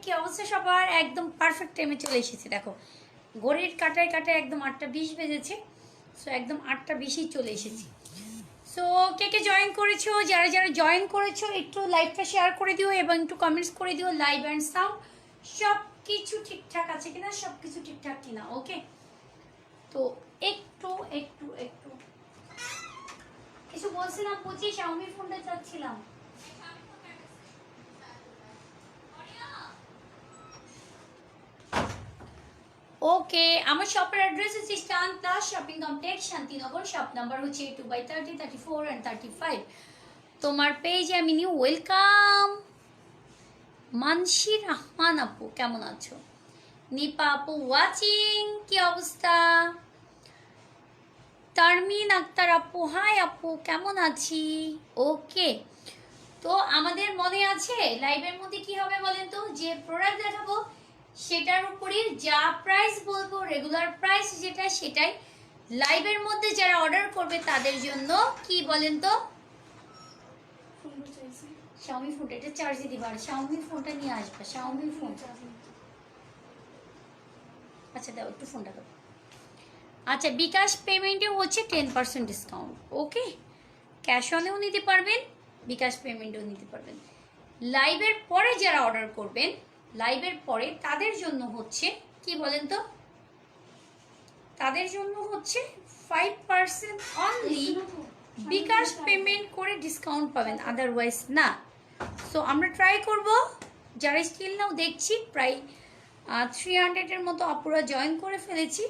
কি অবস্থা সবার? একদম পারফেক্ট টাইমে চলে এসেছে। দেখো ঘড়ির কাটায় কাটায় একদম 8:20 বেজেছে। সো একদম 8:20 চলে এসেছি। সো কে কে জয়েন করেছো, যারা যারা জয়েন করেছো একটু লাইভটা শেয়ার করে দিও এবং একটু কমেন্টস করে দিও। লাইভ অ্যান্ড সাউন্ড সব কিছু ঠিকঠাক আছে কিনা, সব কিছু ঠিকঠাক কিনা। ওকে, তো একটু একটু একটু কিছু বলছিলাম, বুঝি শাওমি ফোনটা চাচ্ছিলাম। ওকে, আমার শপের অ্যাড্রেস হচ্ছে স্টান plus shopping complex Shantinagar. Shop number হচ্ছে 2/30, 34 অ্যান্ড 35। তোমার পেজে আমি নিউ ওয়েলকাম। মানসি রহমান আপু কেমন আছো? নিপা আপু ওয়াচিং, কি অবস্থা? তারমিন আক্তার আপু হাই আপু, কেমন আছি? ওকে, তো আমাদের মনে আছে লাইভের মধ্যে কি হবে বলেন তো? যে প্রোডাক্ট দেখাবো সেটার উপরে যা প্রাইস বলবো, রেগুলার প্রাইস যেটা সেটাই। লাইভের মধ্যে যারা অর্ডার করবে তাদের জন্য কি বলেন তো? শাওমি ফোন, এটা চার্জে দিবার, শাওমি ফোনটা নিয়ে আসবে, শাওমি ফোন। আচ্ছা দাও একটু ফোনটা দাও। আচ্ছা, বিকাশ পেমেন্টে হচ্ছে 10% ডিসকাউন্ট। ওকে, ক্যাশ অনেও নিতে পারবেন, বিকাশ পেমেন্টেও নিতে পারবেন। লাইভের পরে যারা অর্ডার করবেন, লাইভের পরে তাদের জন্য হচ্ছে কি বলেন তো? তাদের জন্য হচ্ছে 5% অনলি বিকাশ পেমেন্ট করে ডিসকাউন্ট পাবেন, আদারওয়াইজ না। সো আমরা ট্রাই করব, যারা স্টিল নাও দেখছি প্রায় 300-এর মতো আপুরা জয়েন করে ফেলেছি।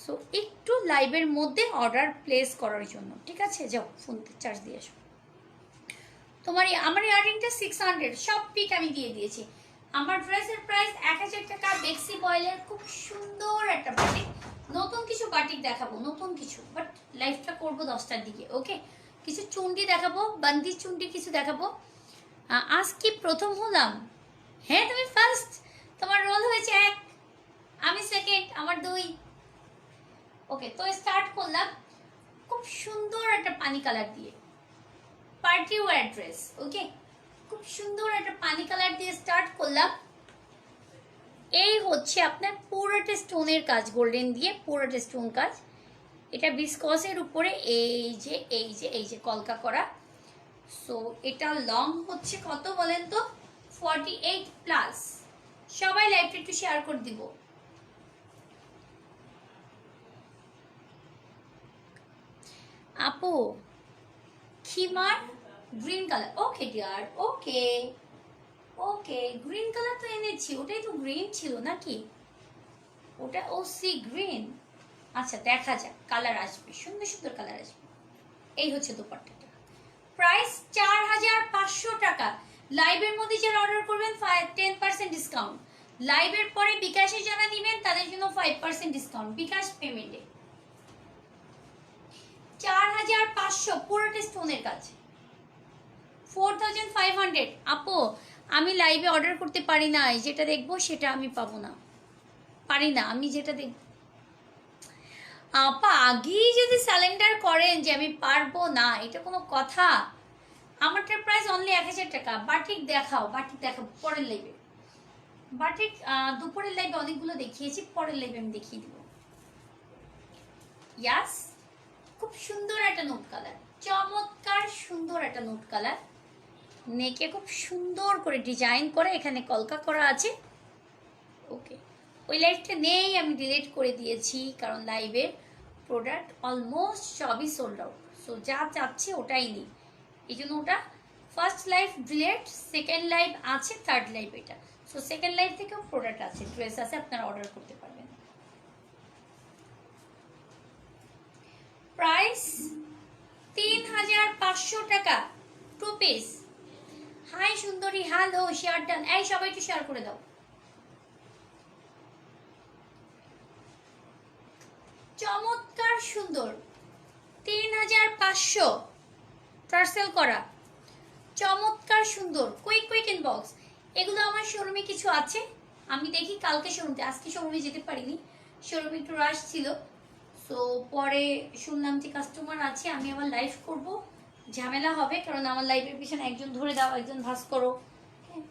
সো একটু লাইভের মধ্যে অর্ডার প্লেস করার জন্য, ঠিক আছে? যাও ফোন চার্জ দিয়ে আসো। আমার ইয়াররিংটা 600, সব পিক আমি দিয়ে দিয়েছি। আমার ড্রেসের প্রাইস 1000 টাকা। বেক্সি বয়েলের খুব সুন্দর একটা বাটিক, নতুন কিছু বাটিক দেখাবো, নতুন কিছু, বাট লাইভটা করবো 10টার দিকে। ওকে, কিছু চুন্ডি দেখাবো, বান্দি চুন্ডি কিছু দেখাবো। আজ কি প্রথম হলাম? হ্যাঁ, তুমি ফার্স্ট, তোমার রোল হয়েছে 1, আমি সেকেন্ড, আমার 2। ওকে, তো স্টার্ট করলাম খুব সুন্দর একটা পানি কালার দিয়ে, পার্টি ওয়্যার ড্রেস। ওকে, খুব সুন্দর একটা পানি কালার দিয়ে স্টার্ট করলাম। এই হচ্ছে আপনার পুরোটা স্টোনের কাজ, গোল্ডেন দিয়ে পুরোটা স্টোন কাজ। এটা বিসকসের উপরে এই যে এই যে এই যে কলকা করা। সো এটা লং হচ্ছে কত বলেন তো? 48+। সবাই লাইভটা একটু শেয়ার করে দিব। আপু খিমার গ্রিন কালার, ওকে ডিয়ার, ওকে ওকে, গ্রিন কালার তো এনেছি, ওটাই তো গ্রিন ছিল নাকি? ওটা ও সি গ্রিন। আচ্ছা দেখা যাক, কালার আসবে, সুন্দর সুন্দর কালার আসবে। এই হচ্ছে দোপাট্টাটা, প্রাইস 4500 টাকা। লাইভের মধ্যে যারা অর্ডার করবেন 10% ডিসকাউন্ট। লাইভের পরে বিকাশে যারা নেবেন তাদের জন্য 5% ডিসকাউন্ট বিকাশ পেমেন্টে। 4500 পুরোটা স্টোনের কাজ। 4500। আপু আমি লাইভে অর্ডার করতে পারি না, যেটা দেখবো সেটা আমি পাবো না, পারি না আমি যেটা দেখ। আপা আগেই যদি স্যালেন্ডার করেন যে আমি পারবো না, এটা কোনো কথা? আমারটার প্রাইস অনলি 1000 টাকা। বাটিক দেখাও, বাটিক দেখাও পরের লাইভে। বাটিক দুপুরের লাইভে অনেকগুলো দেখিয়েছি, পরের লাইভে আমি দেখিয়ে দিব। ইয়াস, খুব সুন্দর একটা নোট কালার, চমৎকার সুন্দর একটা নোট কালার। নেকে খুব সুন্দর করে ডিজাইন করে এখানে কলকা করা আছে। ওকে, ওই লাইভটা নেই, আমি ডিলিট করে দিয়েছি, কারণ লাইভের প্রোডাক্ট অলমোস্ট সবই সোল্ড আউট। সো যা চাচ্ছে ওটাই নেই, এই জন্য ওটা first live delete, second live আছে, থার্ড লাইভ এটা। সো সেকেন্ড লাইভ থেকেও প্রোডাক্ট আছে, ড্রেস আছে, আপনারা অর্ডার করতে পারবেন। প্রাইস 3500 টাকা, 2 পিস। হাই সুন্দরী, হ্যালো, শেয়ার ডান। এই সবাই একটু শেয়ার করে দাও। চমৎকার সুন্দর, 3500 পার্সেল করা, চমৎকার সুন্দর। Quick quick inbox. এগুলো আমার শোরুমে কিছু আছে, আমি দেখি কালকে শোরুমে, আজকে শোরুমে যেতে পারিনি, শোরুমে একটু রাশ ছিল। সো পরে শুনলাম যে কাস্টমার আছে, আমি আবার লাইভ করব, ঝামেলা হবে, কারণ আমার লাইভের পিছনে একজন ধরে দাও, একজন ভাস করো।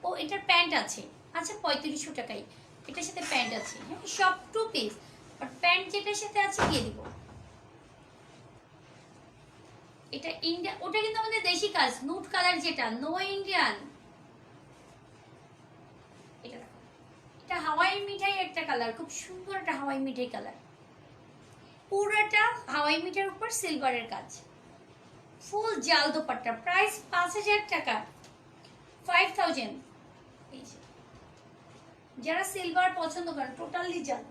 ও এটার প্যান্ট আছে, আচ্ছা 3500 টাকায় এটার সাথে প্যান্ট আছে, হ্যাঁ সব 2 পিস, বাট প্যান্ট যেটার সাথে আছে দিয়ে দিব। এটা ইন্ডিয়া, ওটা কিন্তু আমাদের দেশি কাজ, নুট কালার যেটা, নো ইন্ডিয়ান। এটা দেখো, এটা হাওয়াই মিঠাই একটা কালার, খুব সুন্দর একটা হাওয়াই মিঠাই কালার, পুরোটা হাওয়াই মিঠার উপর সিলভারের কাজ, ফুল জাল দোপাট্টা, প্রাইস 5000 টাকা, 5000। এই যে যারা সিলভার পছন্দ করেন, টোটালি জাল,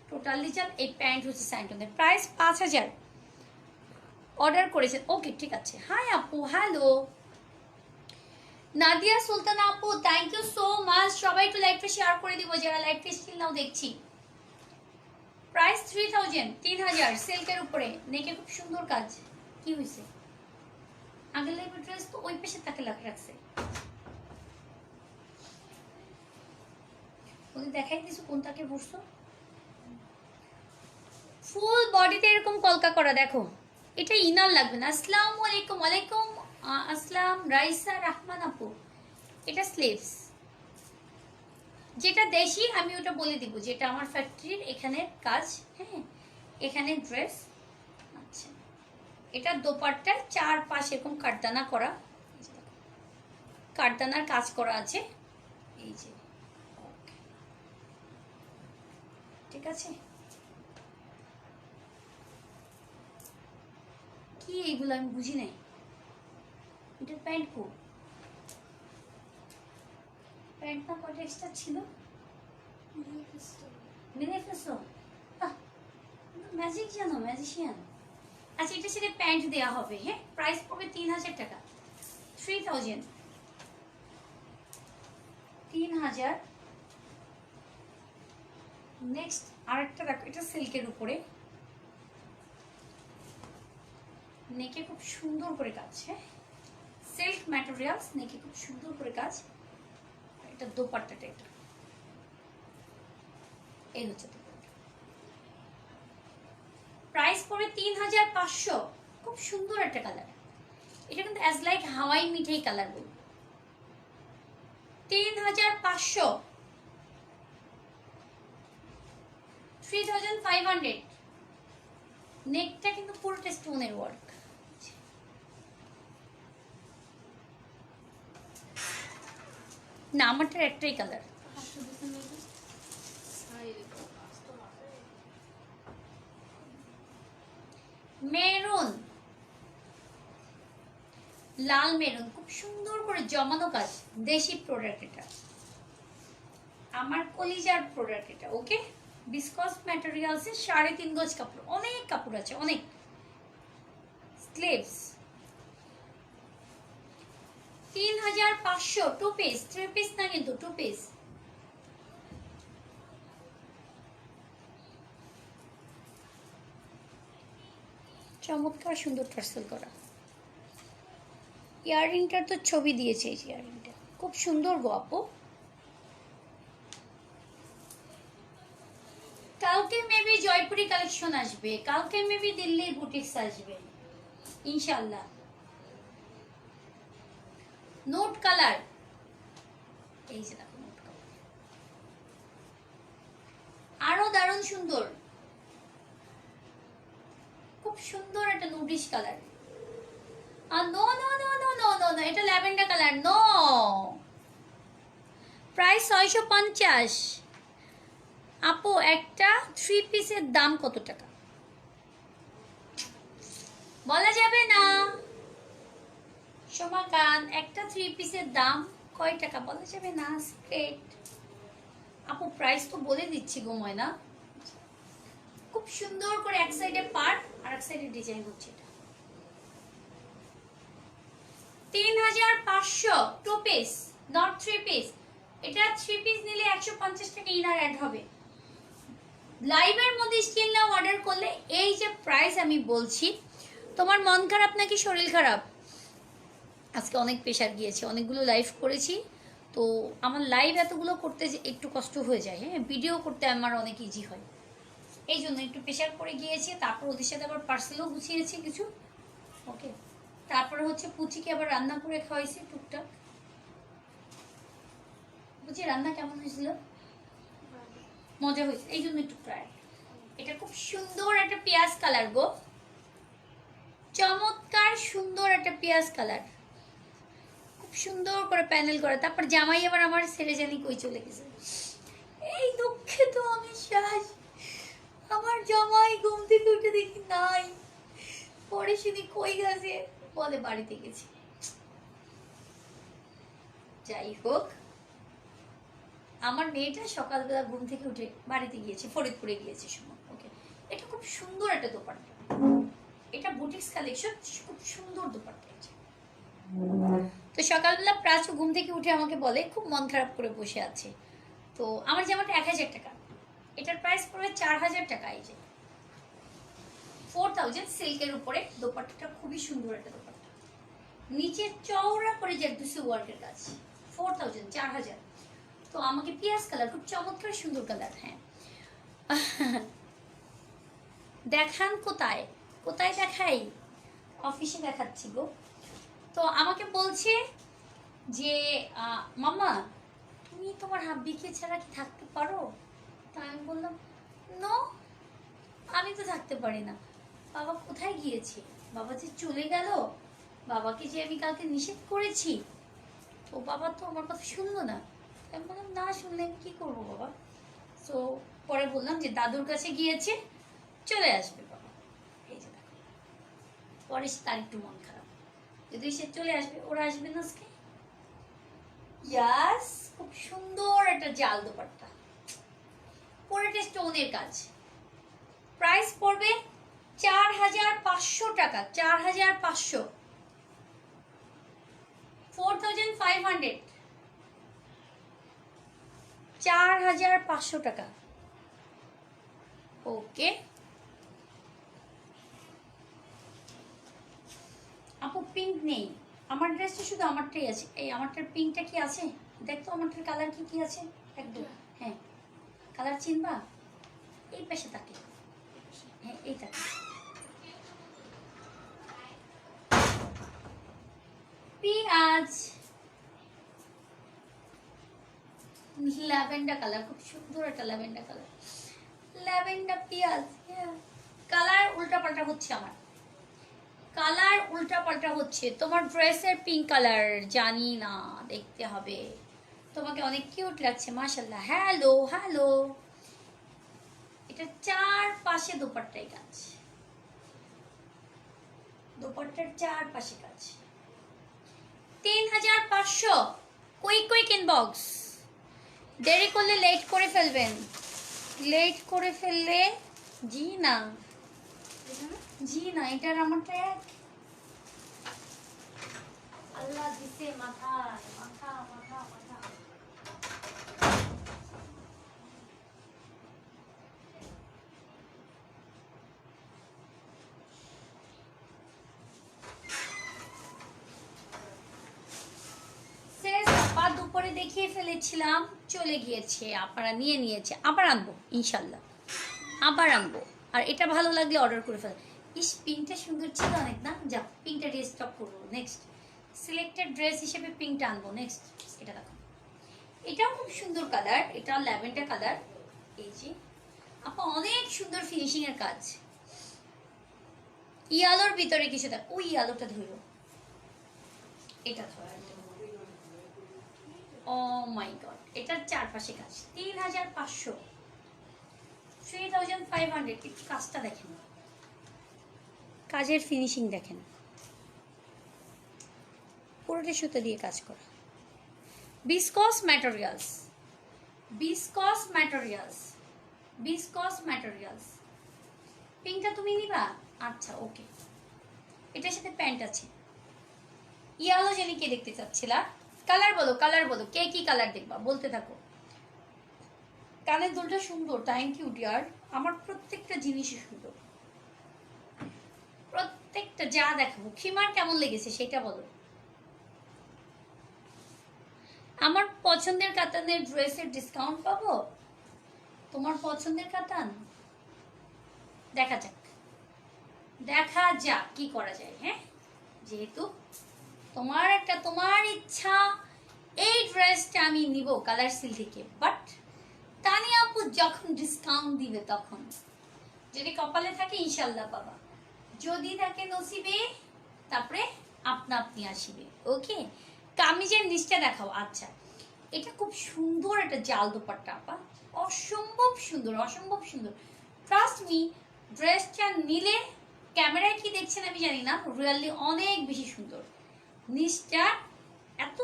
টোটালি জাল। এই প্যান্ট হচ্ছে স্যান্টনের, প্রাইস 5000। অর্ডার করেছেন, ওকে ঠিক আছে। হাই আপু, হ্যালো নাদিয়া সুলতানা আপু, থ্যাংক ইউ সো মাচ। সবাই একটু লাইভটা শেয়ার করে দিব যারা লাইভটা স্টিল নাও দেখছি। প্রাইস 3000, 3000 সিল্কের উপরে, নেকে খুব সুন্দর কাজ। কি হয়েছে, আগের লাইভের ড্রেস তো ওই পাশে তাকে রাখছে, ওদের দেখাই দিছো কোনটাকে পরছো। ফুল বডিতে এরকম কলকা করা, দেখো এটা ইনার লাগবে না। আসসালামু আলাইকুম। ওয়ালাইকুম আসসালাম রাইসা রহমান আপু। এটা স্লিভস, যেটা দেশি আমি ওটা বলে দিব, যেটা আমার ফ্যাক্টরির এখানের কাজ, হ্যাঁ এখানে ড্রেস। আচ্ছা, এটা দোপাট্টার চারপাশে এরকম কাটদানা করা, কাটদানার কাজ করা আছে, এই যে ঠিক আছে। কি এইগুলো আমি বুঝি নাই, এটার প্যান্ট কো, প্যান্ট না কয়টা এক্সট্রা ছিল, মিনিফেস্টো, ম্যাজিক জানো, ম্যাজিশিয়ান। আচ্ছা এটা সেটা প্যান্ট দেওয়া হবে, হ্যাঁ প্রাইস পড়বে 3000 টাকা, 3000, 3000। নেক্সট আরেকটা দেখো, এটা সিল্কের উপরে, নেকে খুব সুন্দর করে কাজ, হ্যাঁ সিল্ক ম্যাটেরিয়ালস, নেকে খুব সুন্দর করে কাজ। এটা দোপাট্টাটা, এটা এই হচ্ছে দোপাট্টা, প্রাইস পড়বে 3500, খুব সুন্দর একটা কালার। এটা কিন্তু অ্যাজ লাইক হাওয়াই মিঠাই কালার বল, 3500, 3500। নেকটা কিন্তু পুরোটা স্টোনের ওয়ার্ক। না আমারটার একটাই কালার, মেরুন, লাল মেরুন, খুব সুন্দর করে জমানো কাজ, দেশি প্রোডাক্ট এটা, আমার কলিজার প্রোডাক্ট এটা, ওকে বিসকস ম্যাটেরিয়ালসের 3.5 গজ কাপড়, অনেক কাপড় আছে, অনেক। স্লিভস 3500, 2 পিস, 3 পিস না কিন্তু 2 পিস। চমৎকার সুন্দর টার্সেল করা, ইয়াররিংটার তো ছবি দিয়েছে, এই ইয়াররিংটা খুব সুন্দর গো আপু। কালকে মেবি জয়পুরি কালেকশন আসবে, কালকে মেবি দিল্লির বুটিক্স আসবে ইনশাআল্লাহ। নোট কালার, এই যে দেখো নোট কালার, আরো দারুণ সুন্দর, খুব সুন্দর একটা নুডিশ কালার। আর no no no no no no no, এটা ল্যাভেন্ডার কালার, নো। প্রাইস 650। আপু একটা 3 পিসের দাম কত টাকা বলা যাবে না? সমাকান একটা 3 পিসের দাম কয় টাকা বলা যাবে না, সিক্রেট। আপু প্রাইস তো বলে দিচ্ছি গো ময়না। খুব সুন্দর করে এক সাইডে পার আর এক সাইডে ডিজাইন হচ্ছে, এটা 3500, 2 পিস নট 3 পিস। এটা 3 পিস নিলে 150 টাকা ইনার অ্যাড হবে। লাইভের মধ্যে স্টিল নাও অর্ডার করলে এই যে প্রাইস আমি বলছি। তোমার মন খারাপ নাকি শরীর খারাপ? আজকে অনেক প্রেশার গিয়েছে, অনেকগুলো লাইভ করেছি, তো আমার লাইভ এতগুলো করতে একটু কষ্ট হয়ে যায়, হ্যাঁ ভিডিও করতে আমার অনেক ইজি হয়, এই জন্য একটু প্রেশার পড়ে গিয়েছে। তারপর ওদের সাথে আবার পার্সেলও গুছিয়েছি কিছু, ওকে। তারপরে হচ্ছে পুচিকে আবার রান্না করে খাওয়াইছি টুকটাক। বুঝি রান্না কেমন হয়েছিল? মজা হয়েছে, এই জন্য একটু ট্রাই। এটা খুব সুন্দর একটা পেঁয়াজ কালার গো, চমৎকার সুন্দর একটা পেঁয়াজ কালার, খুব সুন্দর করে প্যানেল করা। তারপর জামাই আবার আমার ছেড়ে জানি কই চলে গেছে। এই দুঃখে তো আমি শেষ। আমার জামাই ঘুম থেকে উঠে দেখি নাই, পরে শুনি কই গেছে, বলে বাড়িতে গেছি। যাই হোক, আমার মেয়েটা সকালবেলা ঘুম থেকে উঠে বাড়িতে গিয়েছে, ফরিদপুরে গিয়েছে সময়। ওকে, এটা খুব সুন্দর একটা দোপাট্টা, এটা বুটিক্স কালেকশন, খুব সুন্দর দোপাট্টা। তো সকালবেলা প্রাচু ঘুম থেকে উঠে আমাকে বলে খুব মন খারাপ করে বসে আছে, তো আমার জামাটা 1000 টাকা, এটার প্রাইস পড়বে 4000 টাকা। এই যে 4000 সিল্কের উপরে দোপাট্টাটা খুবই সুন্দর একটা দোপাট্টা, নিচে চওড়া করে জারদুসি ওয়ার্কের কাজ। 4000, 4000। তো আমাকে পিয়াজ কালার, খুব চমৎকার সুন্দর কালার। হ্যাঁ, দেখান কোথায়, কোথায় দেখাই? অফিসে দেখাচ্ছি গো। তো আমাকে বলছে যে মামা তুমি তোমার হাব্বিকে ছাড়া কি থাকতে পারো? তা আমি বললাম নো, আমি তো থাকতে পারি না। বাবা কোথায় গিয়েছে? বাবা যে চলে গেল, বাবাকে যে আমি কালকে নিষেধ করেছি, তো বাবা তো আমার কথা শুনলো না। আমি বললাম না শুনলে আমি কি করবো বাবা? তো পরে বললাম যে দাদুর কাছে গিয়েছে, চলে আসবে বাবা। এই যে দেখো, পরে তার একটু মন খারাপ, যদি সে চলে আসবে, ওরা আসবে না আজকে। ইয়াস, খুব সুন্দর একটা জাল দোপাট্টা, পুরোটা স্টোনের কাজ। প্রাইস পড়বে 4500 টাকা, 4500, 4500, 4500 টাকা। ওকে আপু, পিঙ্ক নেই আমার ড্রেসটা, শুধু আমারটাই আছে। এই আমারটার পিঙ্কটা কি আছে? দেখতো আমারটার কালার কি কি আছে একদম। হ্যাঁ, কালার চিনবা? এই পাশে থাকে, হ্যাঁ এই থাকে। পেঁয়াজ ল্যাভেন্ডার কালার, খুব সুন্দর একটা ল্যাভেন্ডার কালার, ল্যাভেন্ডার পেঁয়াজ। কালার উল্টাপাল্টা হচ্ছে আমার, কালার উল্টাপাল্টা হচ্ছে। তোমার ড্রেসের পিঙ্ক কালার জানি না, দেখতে হবে। তোমাকে অনেক কিউট লাগছে মাশাআল্লাহ। হ্যালো হ্যালো, এটা চারপাশে দোপাট্টায় কাজ, দোপাট্টার চারপাশে কাজ। 3500, কুইক কুইক ইনবক্স, দেরি করলে লেট করে ফেলবেন, লেট করে ফেললে। জি না, জি না, এটার আমারটা এক। আল্লাহ দিছে মাথায়, মাথা মাথা মাথা। দুপুরে দেখিয়ে ফেলেছিলাম, চলে গিয়েছে, আপনারা নিয়ে নিয়েছে। আবার আনবো ইনশাল্লাহ, আবার আনবো। আর এটা ভালো লাগলে অর্ডার করে ফেল। ইস, পিঙ্কটা সুন্দর ছিল অনেক না? যা, পিঙ্কটা রিস্টক করবো নেক্সট, সিলেক্টেড ড্রেস হিসেবে পিঙ্কটা আনবো নেক্সট। এটা দেখো, এটাও খুব সুন্দর কালার, এটা ল্যাভেন্ডার কালার। এই যে আপা, অনেক সুন্দর ফিনিশিং এর কাজ। ইয়ালোর ভিতরে কিছু দেখ, ওই ইয়ালোটা ধরো, এটা ধরো। ও মাই গড, এটার চারপাশে কাজ। 3500, 3500। একটু কাজটা দেখেন, কাজের ফিনিশিং দেখেন, পুরোটা সুতো দিয়ে কাজ করা। Viscose materials, viscose materials, viscose materials. পিঙ্কটা তুমি নিবা? আচ্ছা ওকে, এটার সাথে প্যান্ট আছে। ইয়ালো জানি কে দেখতে চাচ্ছিলা? কালার বলো, কালার বলো, কে কি কালার দেখবা বলতে থাকো। কানের দুলটা সুন্দর, থ্যাংক ইউ ডিয়ার। আমার প্রত্যেকটা জিনিসই সুন্দর, প্রত্যেকটা। যা দেখাবো, খিমার কেমন লেগেছে সেটা বলো। আমার পছন্দের কাতানের ড্রেসের ডিসকাউন্ট পাবো? তোমার পছন্দের কাতান, দেখা যাক, দেখা যাক কি করা যায়। হ্যাঁ, যেহেতু তোমার একটা, তোমার ইচ্ছা, এই ড্রেসটা আমি নিব কালার সিল থেকে, বাট তানিয়া আপু যখন ডিসকাউন্ট দিবে তখন, যদি কপালে থাকে ইনশাল্লাহ পাবা, যদি থাকে নসিবে তারপরে আপনা আপনি আসিবে। ওকে, কামিজের নিচটা দেখাও। আচ্ছা, এটা খুব সুন্দর একটা জাল দোপাট্টা আপা, অসম্ভব সুন্দর, অসম্ভব সুন্দর। ট্রাস্ট মি, ড্রেসটা নিলে ক্যামেরায় কি দেখছেন আমি জানি না, রিয়েলি অনেক বেশি সুন্দর। নিচটা এত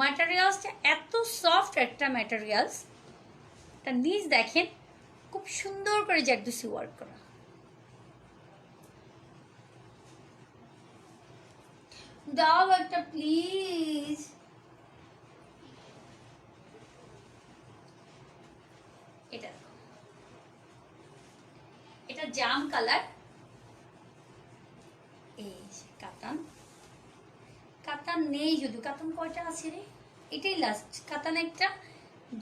ম্যাটেরিয়ালসটা এত সফট একটা ম্যাটেরিয়ালস, তার নিচ দেখেন খুব সুন্দর করে জারদুসি ওয়ার্ক করা। দাও একটা প্লিজ। এটা এটা জাম কালার, এই কাতান, কাতান নেই যদিও, কাতান কয়টা আছে রে, এটাই লাস্ট কাতান। একটা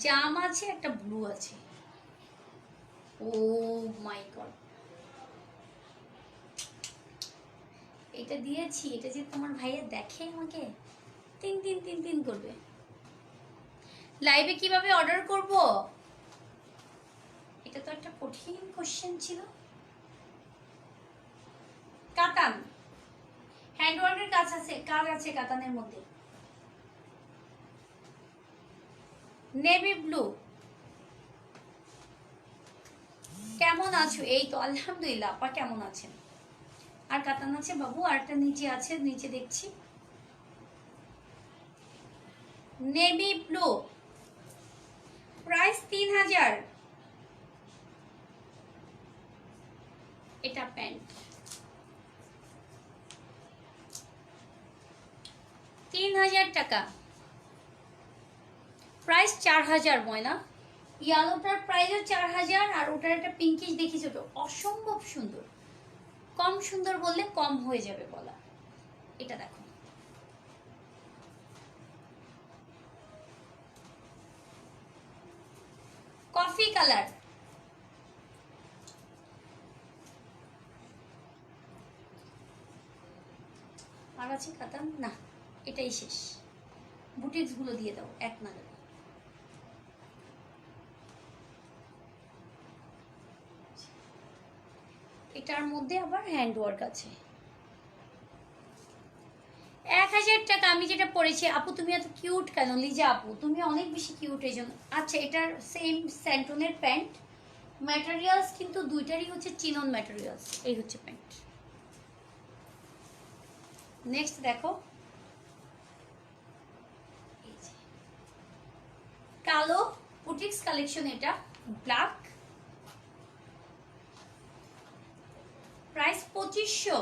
জাম আছে, একটা ব্লু আছে। ও মাই গড, এটা দিয়েছি, এটা যে তোমার ভাইয়া দেখে আমাকে তিন তিন তিন তিন করবে। লাইভে কিভাবে অর্ডার করব, এটা তো একটা কঠিন কোশ্চেন ছিল। কাতান হ্যান্ডওয়ার্কের কাজ আছে, কাজ আছে কাতানের মধ্যে। নেভি ব্লু, কেমন আছো? এই তো আলহামদুলিল্লাহ। আপা কেমন আছেন? আর কাতান আছে বাবু, আর একটা নিচে আছে, নিচে দেখছি নেভি ব্লু, প্রাইস 3000। এটা প্যান্ট 3000 টাকা, প্রাইস 4000। ময়না, ইয়ালোটার প্রাইসও 4000, আর ওটার একটা পিঙ্কিশ দেখিস, ওটা অসম্ভব সুন্দর। কম সুন্দর বললে কম হয়ে যাবে বলা। এটা দেখো, কফি কালার, আর আছে কাতান না, এটাই শেষ। বুটিক্স গুলো দিয়ে দাও এক নাগারে। এটার মধ্যে আবার হ্যান্ড ওয়ার্ক আছে। 1000 টাকা। আমি যেটা পরেছি, আপু তুমি এত কিউট কেন? লিজা আপু তুমি অনেক বেশি কিউট এই জন্য। আচ্ছা, এটার সেম স্যান্টনের প্যান্ট, ম্যাটেরিয়ালস কিন্তু দুইটারই হচ্ছে চিনন ম্যাটেরিয়ালস। এই হচ্ছে প্যান্ট। নেক্সট দেখো, কালো বুটিক্স কালেকশন, এটা black, price 2500।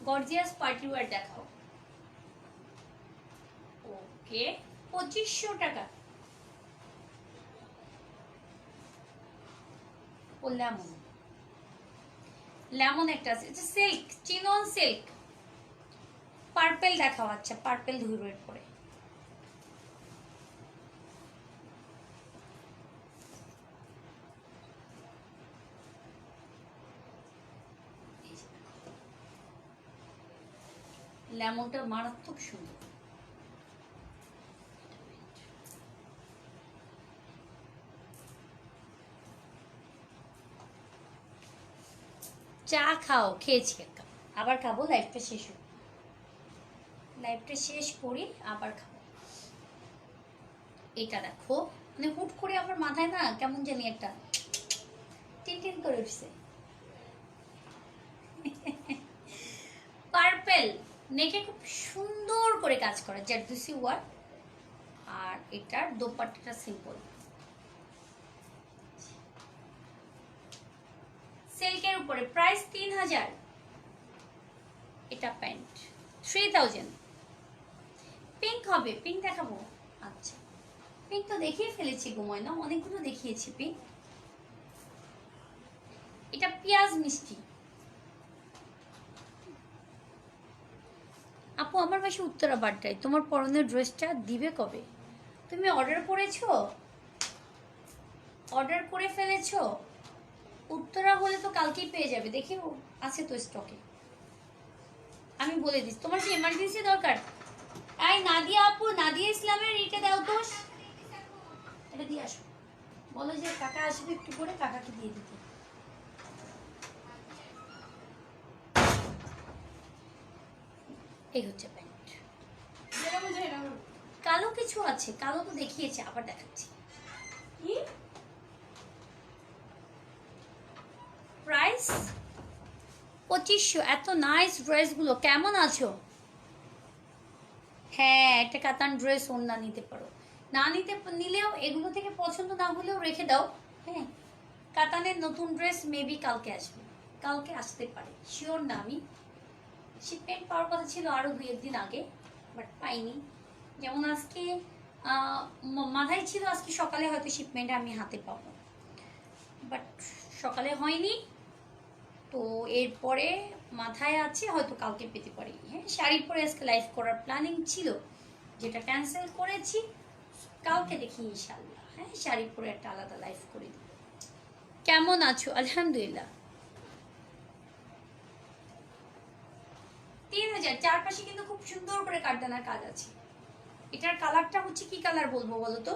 Gorgeous party wear দেখাও। ওকে, 2500 টাকা। ও লেমন, লেমন একটা আছে, এটা সিল্ক, চিনন সিল্ক। পার্পেল দেখাও। আচ্ছা, পার্পেল ধুইবের পরে লেমনটা মারাত্মক সুন্দর। চা খাও, খেয়েছি একটা, আবার খাবো। লাইফটা শেষ হোক, লাইফটা শেষ করি আবার খাবো। এটা দেখো, মানে হুট করে আমার মাথায় না কেমন জানি একটা টিনটিন করে উঠছে। পার্পেল, নেকে খুব সুন্দর করে কাজ করা জারদুসি ওয়ার্ক, আর এটার দোপাট্টাটা সিম্পল সিল্কের উপরে, প্রাইস 3000। এটা প্যান্ট 3000। পিঙ্ক হবে, পিঙ্ক দেখাবো। আচ্ছা, পিঙ্ক তো দেখিয়ে ফেলেছি গোময় না, অনেকগুলো দেখিয়েছি পিঙ্ক। এটা পেঁয়াজ মিষ্টি। আপু আমার বাসা উত্তরা বাড্ডায়, তোমার পরনের ড্রেসটা দিবে কবে? তুমি অর্ডার করেছো? অর্ডার করে ফেলেছো? উত্তরা হলে তো কালকেই পেয়ে যাবে, দেখি আছে তো স্টকে। আমি বলে দিচ্ছি, তোমার কি এমার্জেন্সি দরকার? এই নাদিয়া আপু, নাদিয়া ইসলামের এটা দাও তো, এটা দিয়ে আসো। বলো যে কাকা আসবে একটু করে, কাকাকে দিয়ে দিতে। এই হচ্ছে প্যান্ট। কালো কিছু আছে, কালো তো দেখিয়েছে, আবার দেখাচ্ছি। প্রাইস 2500। এত নাইস ড্রেসগুলো। কেমন আছো? হ্যাঁ, একটা কাতান ড্রেস ওড়না নিতে পারো, না নিলেও এগুলো থেকে পছন্দ না হলেও রেখে দাও। হ্যাঁ, কাতানের নতুন ড্রেস মেবি কালকে আসবে, কালকে আসতে পারে, শিওর না আমি। শিপমেন্ট পাওয়ার কথা ছিল আরও 2-1 দিন আগে, বাট পাইনি। যেমন আজকে মাথায় ছিল আজকে সকালে হয়তো শিপমেন্ট আমি হাতে পাবো, বাট সকালে হয়নি। তো এরপরে মাথায় আছে হয়তো কালকে পেতে পারি। হ্যাঁ, শাড়ি পরে আজকে লাইভ করার প্ল্যানিং ছিল, যেটা ক্যান্সেল করেছি। কালকে দেখি ইনশাল্লাহ। হ্যাঁ, শাড়ি পরে একটা আলাদা লাইভ করে দিব। কেমন আছো? আলহামদুলিল্লাহ। 3000। চারপাশে কিন্তু খুব সুন্দর করে কাঠদানার কাজ আছে। এটার কালারটা হচ্ছে কি কালার বলবো বলো তো?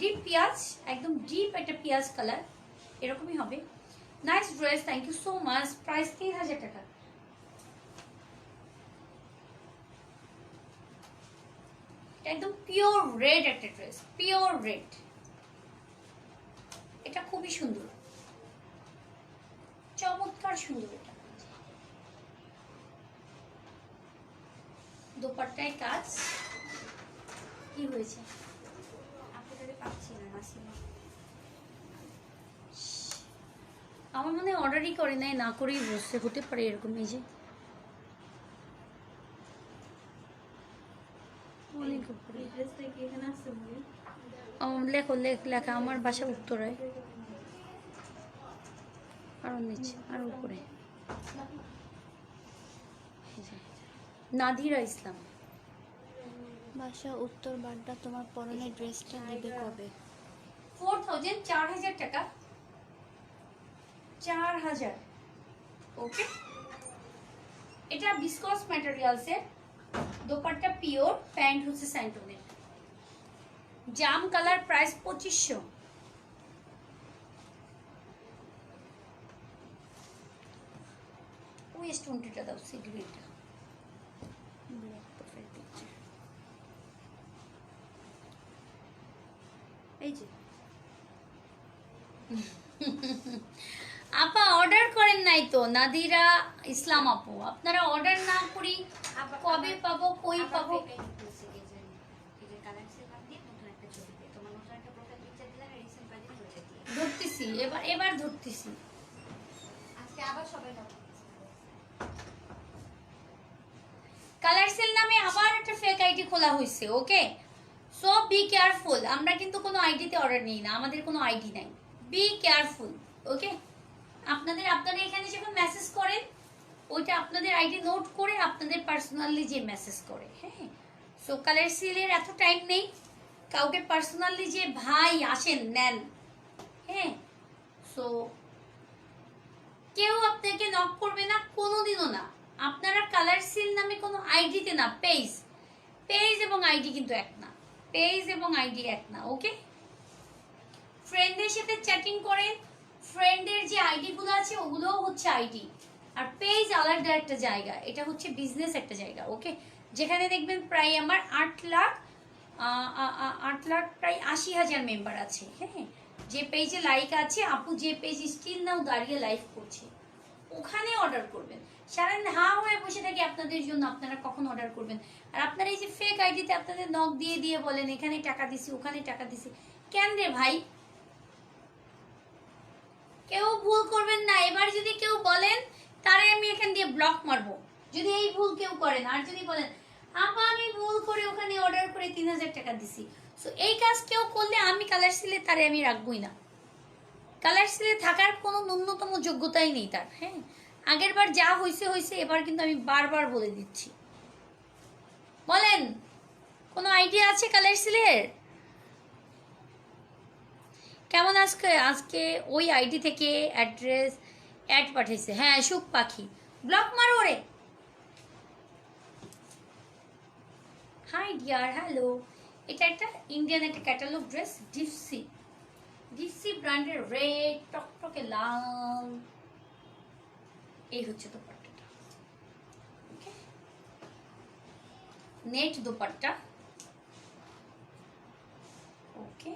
ডিপ পেঁয়াজ, একদম ডিপ একটা পেঁয়াজ কালার, এরকমই হবে। Nice dress, thank you so much. Price 3000 টাকা। একদম পিওর রেড একটা ড্রেস, পিওর রেড। এটা খুবই সুন্দর, চমৎকার সুন্দর। এটা দোপাট্টায় কাজ কি হয়েছে? আমার মনে হয় অর্ডারই করে নাই, না করেই বসছে, হতে পারে এরকম। এই যে লেখো, লেখা আমার বাসা উত্তরায়, আরো নিচে, আরো উপরে। নাদিরা ইসলাম, বাসা উত্তর বাড্ডা। তোমার পরনের ড্রেসটা দিবে কবে? 4000, 4000 টাকা, 4000। ওকে, এটা বিসকস ম্যাটেরিয়ালসের, দোপাট্টা পিওর, প্যান্ট হচ্ছে স্যান্টনের, জাম কালার, প্রাইস 2500। ওই স্টোনটা দাও, সিগ্রিনটা। Black profile picture. এই যে আপা অর্ডার করেন নাই তো? নাদিরা ইসলাম আপু, আপনারা অর্ডার না করি কবে পাবো, কই পাবো? ধরতেছি, এবার ধরতেছি। কালার সেল নামে আবার একটা ফেক আইডি খোলা হয়েছে। ওকে, সো বি কেয়ারফুল। আমরা কিন্তু কোনো আইডিতে অর্ডার নিই না, আমাদের কোনো আইডি নাই। Be careful. ওকে, আপনারা এখানে যখন মেসেজ করেন, ওইটা আপনাদের আইডি নোট করে আপনাদের পার্সোনালি যে মেসেজ করে। হ্যাঁ, সো কালার সেলের এত টাইম নেই, কাউকে পার্সোনালি যে ভাই আসেন নেন। হ্যাঁ, সো কেউ আপনাকে নক করবে না, কোনোদিনও না। আপনারা কালার সিল নামে কোনো আইডিতে না, পেজ এবং আইডি কিন্তু এক না, পেজ এবং আইডি এক না। ওকে, ফ্রেন্ডের সাথে চ্যাটিং করেন, ফ্রেন্ডের যে আইডি গুলো আছে ওগুলোও হচ্ছে আইডি, আর পেজ আলাদা একটা জায়গা, এটা হচ্ছে বিজনেস একটা জায়গা। ওকে, যেখানে দেখবেন প্রায় আমার 8 লাখ প্রায় 80,000 মেম্বার আছে। হ্যাঁ, যে পেজে লাইক আছে, আপু যে পেজ স্টিল নাও দাঁড়িয়ে লাইভ করছে, ওখানে অর্ডার করবেন। সারাদিন হা হয়ে বসে থাকি আপনাদের জন্য, আপনারা কখন অর্ডার করবেন? আর আপনারা এই যে ফেক আইডিতে আপনাদের নক দিয়ে দিয়ে বলেন এখানে টাকা দিছি, ওখানে টাকা দিছি, কেন রে ভাই? কেউ ভুল করবেন না। এবার যদি কেউ বলেন, তারে আমি এখান দিয়ে ব্লক মারবো, যদি এই ভুল কেউ করেন। আর যদি বলেন আপা আমি ভুল করে ওখানে অর্ডার করে 3000 টাকা দিছি, সো এই কাজ কেউ করলে আমি কালার সিলে তারে আমি রাখবোই না। কালার সিলে থাকার কোনো ন্যূনতম যোগ্যতাই নেই তার। হ্যাঁ, আগের বার যা হয়েছে হয়েছে, এবার কিন্তু আমি বারবার বলে দিচ্ছি। বলেন, কোনো আইডিয়া আছে কালার সিলের? কেমন আজকে আজকে ওই আইডি থেকে অ্যাড্রেস অ্যাড পাঠিয়েছে। হ্যাঁ সুখ পাখি, ব্লক মারো ওরে। High deer, hello. এটা একটা ইন্ডিয়ান একটা ক্যাটালগ ড্রেস, ডিপসি ডিপসি ব্র্যান্ডের, রেড টকটকে লাল। এই হচ্ছে দোপাট্টাটা, ওকে, নেট দোপাট্টা, ওকে।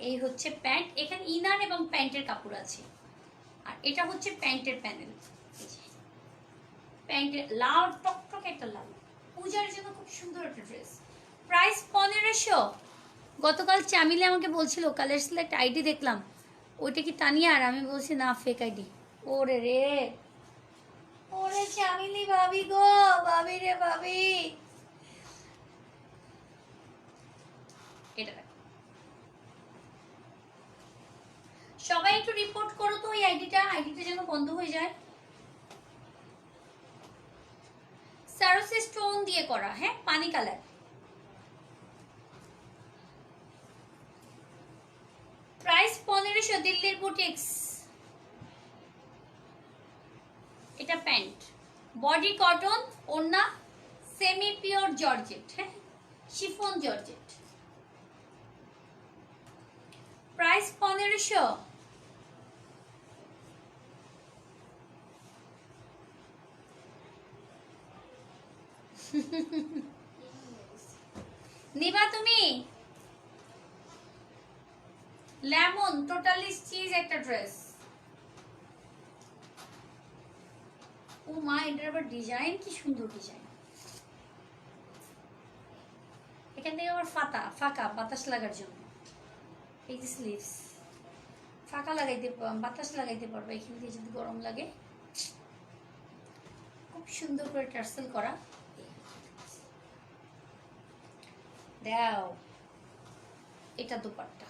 এই হচ্ছে প্যান্ট, এখানে ইনার এবং প্যান্টের কাপড় আছে। আর এটা হচ্ছে প্যান্টের প্যানেল, প্যান্টের লাল টকটকে একটা লাল, পূজার জন্য খুব সুন্দর একটা ড্রেস। প্রাইস 1500। গতকাল চামিলে আমাকে বলছিল কালার সিলেক্ট আইডি দেখলাম, ওইটা কি তানিয়া? আর আমি বলছি না, ফেক আইডি। ওরে রে, ওরে চামিলি ভাবি গো, ভাবি রে ভাবি। এটা সবাই একটু রিপোর্ট করো তো, ওই আইডিটা যেন বন্ধ হয়ে যায়। সারোসি স্টোন দিয়ে করা, হ্যাঁ, পানি কালার। প্রাইস 1500, দিল্লির বুটিক্স। এটা প্যান্ট, বডি কটন, ওড়না সেমি পিওর জর্জেট, হ্যাঁ, শিফন জর্জেট। প্রাইস 1500। নিবা তুমি? লেমন টোটালি চিজ একটা ড্রেস। ও মা, এটার আবার ডিজাইন কি সুন্দর ডিজাইন। এখান থেকে আবার ফাঁকা বাতাস লাগার জন্য। এই যে স্লিভস ফাঁকা লাগাইতে, বাতাস লাগাইতে পারবে এখান থেকে যদি গরম লাগে। খুব সুন্দর করে টার্সেল করা। দাও, এটা দোপাট্টা।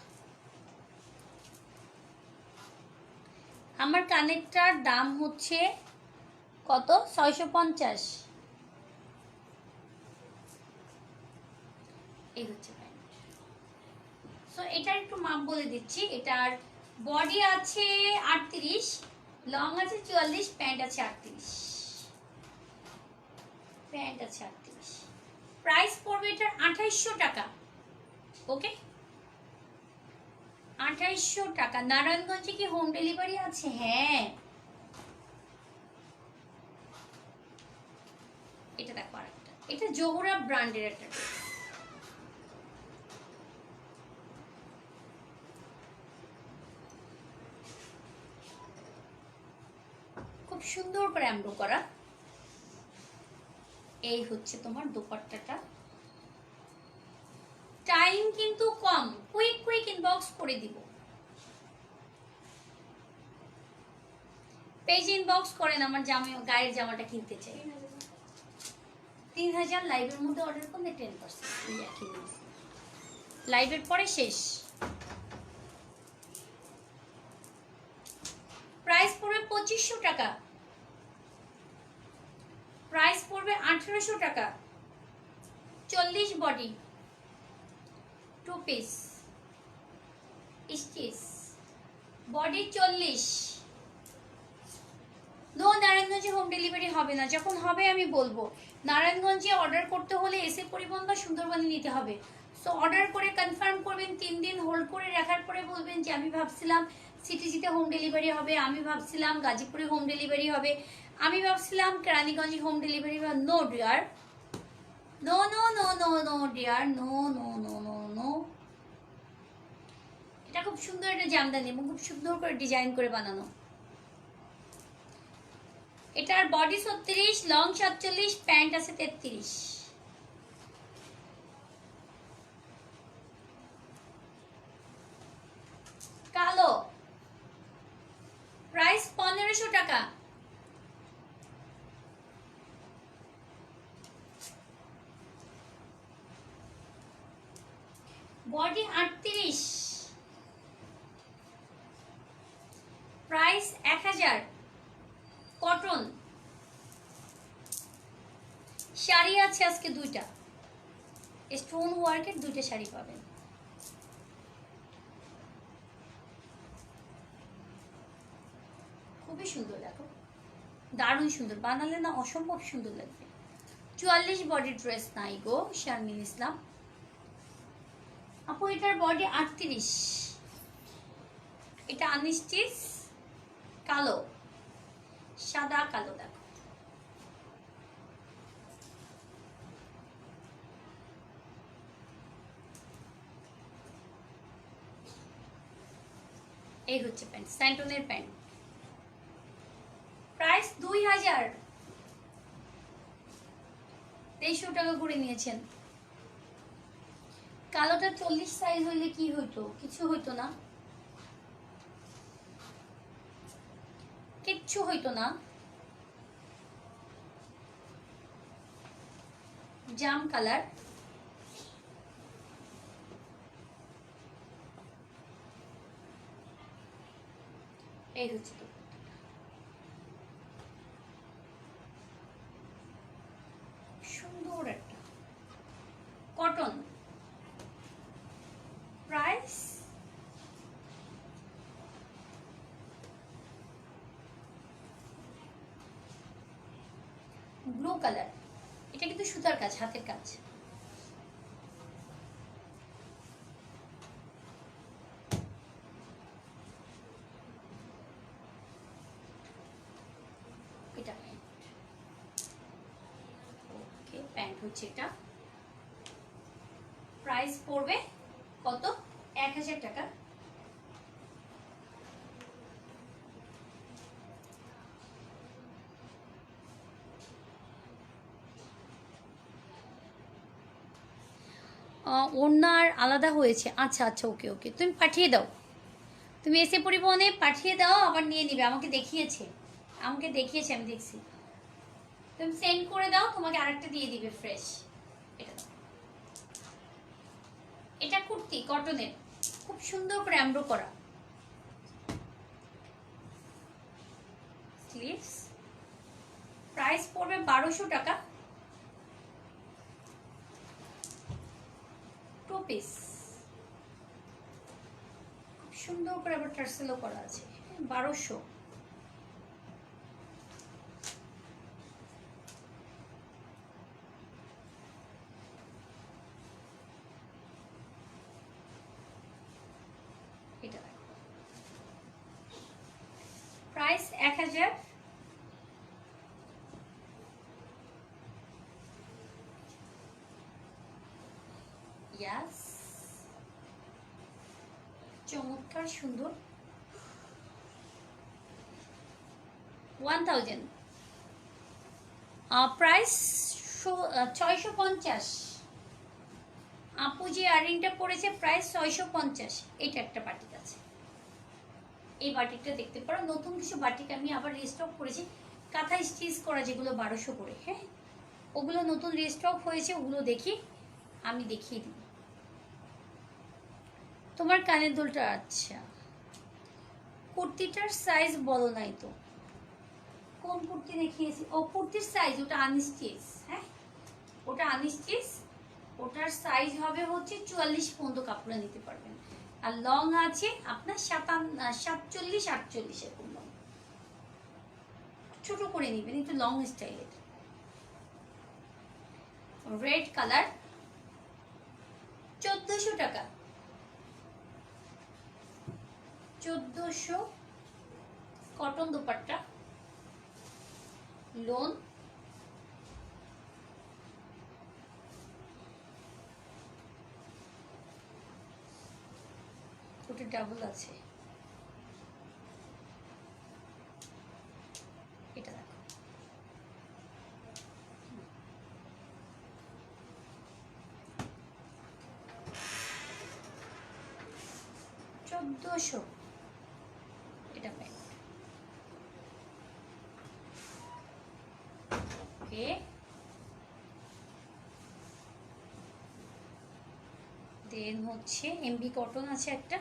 আমার কানেরটার দাম হচ্ছে কত? 650। এই হচ্ছে প্যান্ট। সো এটার একটু মাপ বলে দিচ্ছি। এটার বডি আছে 38, লং আছে 44, প্যান্ট আছে 38, প্যান্ট আছে 38। প্রাইস পড়বে এটার 2800 টাকা, ওকে, 2800 টাকা। নারায়ণগঞ্জে কি হোম ডেলিভারি আছে? হ্যাঁ। এটা দেখো আরেকটা, এটা জোহরা ব্র্যান্ডের একটা ড্রেস। খুব সুন্দর করে এমব্রো করা। এই হচ্ছে তোমার দোপাট্টাটা। টাইম কিন্তু কম, কুইক ইনবক্স করে দিব। পেজ ইনবক্স করেন, আমার গায়ের জামাটা কিনতে চাই। 3000 লাইভের মধ্যে অর্ডার করলে 10%। লাইভের পরে শেষ। প্রাইস পড়বে 2500 টাকা। প্রাইস পড়বে 1800 টাকা। 40 body, 2 piece stitch, body 40। No, নারায়ণগঞ্জে হোম ডেলিভারি হবে না। যখন হবে আমি বলবো। নারায়ণগঞ্জে অর্ডার করতে হলে এসে পরিবহন বা সুন্দরবনে নিতে হবে। সো অর্ডার করে কনফার্ম করবেন, 3 দিন হোল্ড করে রাখার পরে বলবেন যে আমি ভাবছিলাম সিটিজিতে হোম ডেলিভারি হবে, আমি ভাবছিলাম গাজীপুরে হোম ডেলিভারি হবে, আমি ভাবছিলাম কেরানীগঞ্জে হোম ডেলিভারি হবে। No dear, no no no no no dear, no no no no no. এটা খুব সুন্দর একটা জামদানি এবং খুব সুন্দর করে ডিজাইন করে বানানো। এটার বডি 36, লং 47, প্যান্ট আছে 33। কালো, প্রাইস 1500 টাকা। Body 38, price 1000। কটন শাড়ি আছে আজকে 2টা, স্টোন ওয়ার্কের 2টা শাড়ি পাবেন। খুবই সুন্দর, দেখো দারুণ সুন্দর, বানালে না অসম্ভব সুন্দর লাগবে। 44 বডি ড্রেস নাই গো শারমিন ইসলাম আপু, এটার বডি 38, এটা আনস্টিচ কালো, সাদা কালো, দেখো এই হচ্ছে প্যান্ট, স্যান্টনের প্যান্ট, প্রাইস 2000, 2300 টাকা করে নিয়েছেন। কালোটা 40 সাইজ হইলে কি হইতো, কিছু হইতো না, কিচ্ছু হইতো না। জাম কালার, এই হচ্ছে তো সুন্দর একটা কটন, প্রাইস ব্লু কালার, এটা কিন্তু সুতার কাজ, হাতের কাজ। এটা ওকে, প্যান্ট হচ্ছে এটা, প্রাইস পড়বে কত, 1000 টাকা। ওনার আলাদা হয়েছে, আচ্ছা আচ্ছা, ওকে ওকে, তুমি পাঠিয়ে দাও, তুমি এসে পরিবহনে পাঠিয়ে দাও, আবার নিয়ে নিবে, আমাকে দেখিয়েছে, আমি দেখছি, তুমি সেন্ড করে দাও, তোমাকে আরেকটা দিয়ে দিবে ফ্রেশ। এটা দাও। এটা কুর্তি কটনের, খুব সুন্দর করে এমব্রো করা, স্লিভস, প্রাইস পড়বে 1200 টাকা, 2 পিস, খুব সুন্দর করে আবার টার্সেলও করা আছে, 1200। এটা প্রাইস 1000। ইয়াস, চমৎকার সুন্দর, 1000, প্রাইস 650। আপু যে ইয়ারিংটা পড়েছে প্রাইস 650। এটা একটা বাটিক আছে, এই বাটিকটা দেখতে পারো, নতুন কিছু বাটিক আমি আবার রিস্টক করেছি, কাঁথা স্টিচ করা, যেগুলো 1200 করে, হ্যাঁ ওগুলো নতুন রিস্টক হয়েছে, ওগুলো দেখি, আমি দেখিয়ে দিই। তোমার কানের দুলটা, আচ্ছা কুর্তিটার সাইজ বলো নাই তো, কোন কুর্তি দেখিয়েছি, ও কুর্তির সাইজ ওটা আনস্টিচ, হ্যাঁ ওটা আনস্টিচ, ওটার সাইজ হবে হচ্ছে 44 পর্যন্ত কাপড়ে নিতে পারবেন, আর লং আছে আপনার 47 48 এরকম লং, ছোট করে নিবেন, একটু লং স্টাইলের। রেড কালার, 1400 টাকা, 1400, কটন দুপাট্টা, লোন, ওটা ডাবল আছে, এটা দেখো, $1400, এটা প্যান্ট, ওকে দেন হচ্ছে এমবি কটন আছে একটা,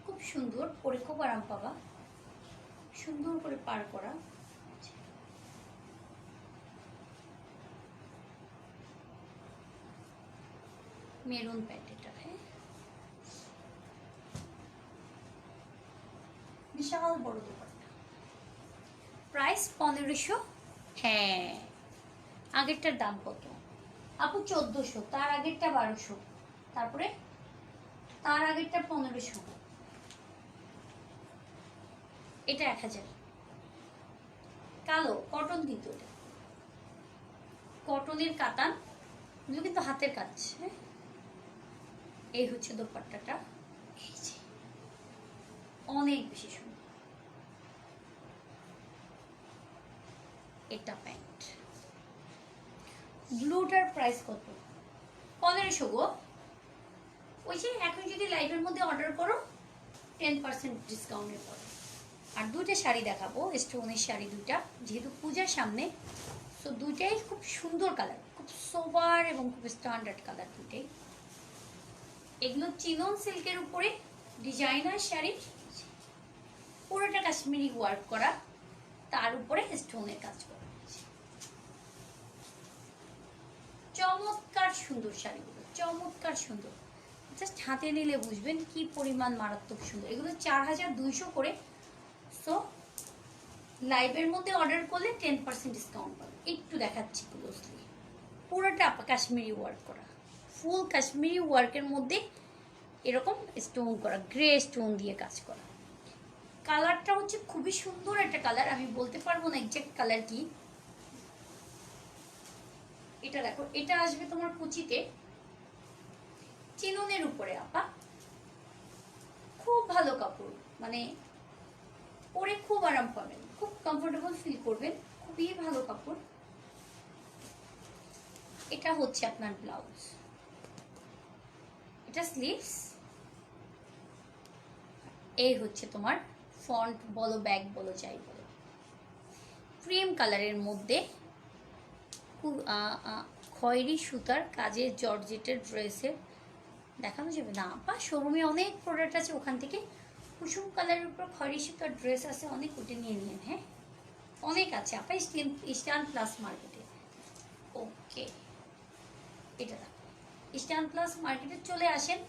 খুব সুন্দর, পরে খুব আরাম পাবা, সুন্দর করে পার করা, মেরুন প্যান্ট এটা, হ্যাঁ বিশাল বড় দোপাট্টা, প্রাইস 1500। হ্যাঁ আগেরটার দাম কত আপু? 1400, তার আগেরটা 1200, তারপরে তার আগেরটা 1500, এটা 1000। কালো কটন দিত, এটা কটনের কাতান, এগুলো কিন্তু হাতের কাজ। হ্যাঁ এই হচ্ছে দোপাট্টাটা, এই যে অনেক বেশি সুন্দর। এটা প্যান্ট, ব্লুটার প্রাইস কত? 1500 গো। ওই যে এখন যদি লাইভের মধ্যে অর্ডার করো 10% ডিসকাউন্টে পড়ে। আর দুইটা শাড়ি দেখাবো, স্টোনের শাড়ি দুইটা, যেহেতু পূজার সামনে, তো দুইটাই খুব সুন্দর কালার, খুব সোবার এবং খুব স্ট্যান্ডার্ড কালার দুইটাই। এগুলো চিনন সিল্কের উপরে ডিজাইনার শাড়ি, পুরোটা কাশ্মীরি ওয়ার্ক করা, তার উপরে স্টোনের কাজ করা। চমৎকার সুন্দর শাড়িগুলো, চমৎকার সুন্দর, জাস্ট হাতে নিলে বুঝবেন কি পরিমাণ মারাত্মক সুন্দর। এগুলো 4200 করে। সো লাইভের মধ্যে অর্ডার করলে 10% ডিসকাউন্ট পাবে। একটু দেখাচ্ছি ক্লোজলি, পুরোটা কাশ্মীরি ওয়ার্ক করা, ফুল কাশ্মীরি ওয়ার্কের মধ্যে এরকম স্টোন করা, গ্রে স্টোন দিয়ে কাজ করা। কালারটা হচ্ছে খুবই সুন্দর একটা কালার, আমি বলতে পারবো না এক্সাক্ট কালার কি। এটা দেখো, এটা আসবে তোমার কুচিতে, চিননের উপরে আপা, খুব ভালো কাপড়, মানে পরে খুব আরাম পাবেন, খুব কমফোর্টেবল ফিল করবেন, খুবই ভালো কাপড়। এটা হচ্ছে আপনার ব্লাউজ, এটা স্লিভস, এই হচ্ছে তোমার ফন্ট বলো, ব্যাগ বলো, যাই বলো। ক্রিম কালারের মধ্যে খয়েরি সুতার কাজের জর্জেটের ড্রেসের দেখানো যাবে না আপা, শোরুমে অনেক প্রোডাক্ট আছে, ওখান থেকে কুসুম কালারের উপর খয়েরি সুতার ড্রেস আছে অনেক, ওটা নিয়ে নিন। হ্যাঁ অনেক আছে আপা, ইস্টার্ন প্লাস মার্কেটে। ওকে এটা দেখো, ইস্টার্ন প্লাস মার্কেটে চলে আসেন।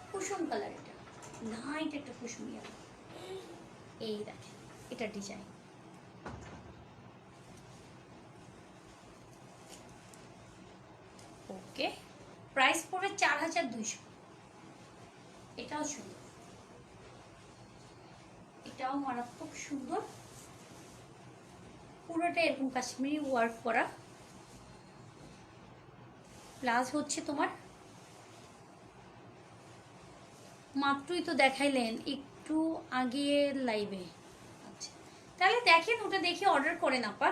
কুসুম কালার, এটা লাইট একটা কুসুম ইয়েলো, এই দেখেন এটা ডিজাইন। ওকে প্রাইস পড়বে 4200। এটাও সুন্দর, এটাও মারাত্মক সুন্দর, পুরোটা এরকম কাশ্মীরি ওয়ার্ক করা, প্লাস হচ্ছে তোমার, মাত্রই তো দেখাইলেন একটু আগে লাইভে। আচ্ছা তাহলে দেখেন, ওটা দেখে অর্ডার করেন আপা,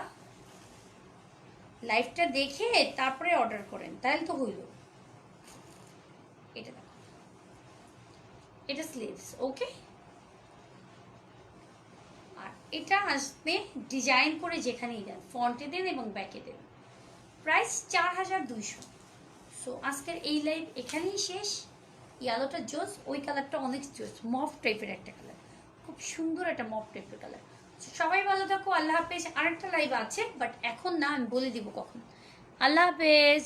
লাইভটা দেখে তারপরে অর্ডার করেন, তাহলে তো হইল। এটা দেখো, এটা স্লিভস। ওকে আর এটা আসবে ডিজাইন করে, যেখানেই দেন ফ্রন্টে দেন এবং ব্যাকে দেন। প্রাইস 4200। সো আজকের এই লাইভ এখানেই শেষ। ইয়ালোটা জোস, ওই কালারটা অনেক জোস, মফ টাইপের একটা কালার, খুব সুন্দর একটা মফ টাইপের কালার। সবাই ভালো থাকো, আল্লাহ হাফেজ। আরেকটা লাইভ আছে বাট এখন না, আমি বলে দিব কখন। আল্লাহ হাফেজ।